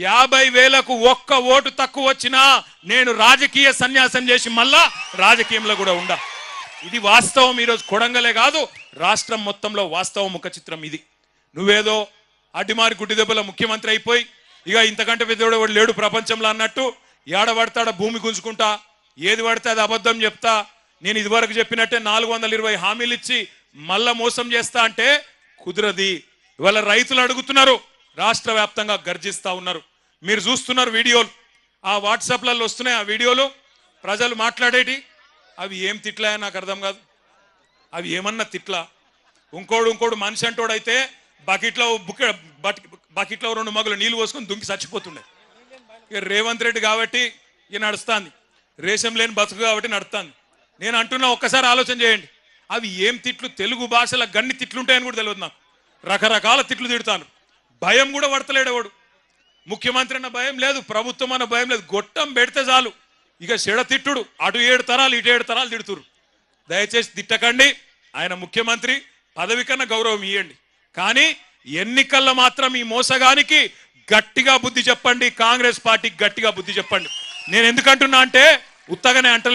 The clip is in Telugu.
50,000కు ఒక్క ఓటు తక్కువ వచ్చినా నేను రాజకీయ సన్యాసం చేసి మళ్ళా రాజకీయంలో కూడా ఉండా. ఇది వాస్తవం. ఈరోజు కొడంగలే కాదు రాష్ట్రం మొత్తంలో వాస్తవం ముఖ చిత్రం ఇది. నువ్వేదో అడ్డిమారి గుడ్డి దెబ్బల ముఖ్యమంత్రి అయిపోయి ఇక ఇంతకంటే పెద్దోడు లేడు ప్రపంచంలో అన్నట్టు ఏడబడతాడ భూమి గుంజుకుంటా, ఏది పడితే అది అబద్ధం చెప్తా, నేను ఇదివరకు చెప్పినట్టే 420 హామీలు ఇచ్చి మళ్ళా మోసం చేస్తా అంటే కుదరది. ఇవాళ రైతులు అడుగుతున్నారు, రాష్ట్ర వ్యాప్తంగా గర్జిస్తా ఉన్నారు. మీరు చూస్తున్నారు వీడియోలు, ఆ వాట్సాప్లలో వస్తున్నాయి ఆ వీడియోలు, ప్రజలు మాట్లాడేటి. అవి ఏం తిట్లా నాకు అర్థం కాదు. అవి ఏమన్నా తిట్లా? ఇంకోడు మనిషి అంటోడైతే బకెట్లో 2 మగులు నీళ్ళు పోసుకొని దుంకి చచ్చిపోతుండే. ఇక రేవంత్ రెడ్డి కాబట్టి ఇక నడుస్తుంది, రేషం లేని బతుకు కాబట్టి నడుస్తుంది. నేను అంటున్నా ఒక్కసారి ఆలోచన చేయండి, అవి ఏం తిట్లు? తెలుగు భాషలో గన్ని తిట్లుంటాయని కూడా తెలియదు నాకు. రకరకాల తిట్లు తిడతాను. భయం కూడా పడతలేడు ఎవడు. ముఖ్యమంత్రి అన్న భయం లేదు, ప్రభుత్వం అన్న భయం లేదు. గొట్టం పెడితే చాలు ఇక చెడ తిట్టుడు. అటు 7 తరాలు ఇటు 7 తరాలు తిడుతురు. దయచేసి తిట్టకండి. ఆయన ముఖ్యమంత్రి, పదవి కన్నా గౌరవం ఇవ్వండి. కానీ ఎన్నికల్లో మాత్రం ఈ మోసగానికి గట్టిగా బుద్ధి చెప్పండి. కాంగ్రెస్ పార్టీకి గట్టిగా బుద్ధి చెప్పండి. నేను ఎందుకంటున్నా అంటే ఉత్తగానే అంటలేను.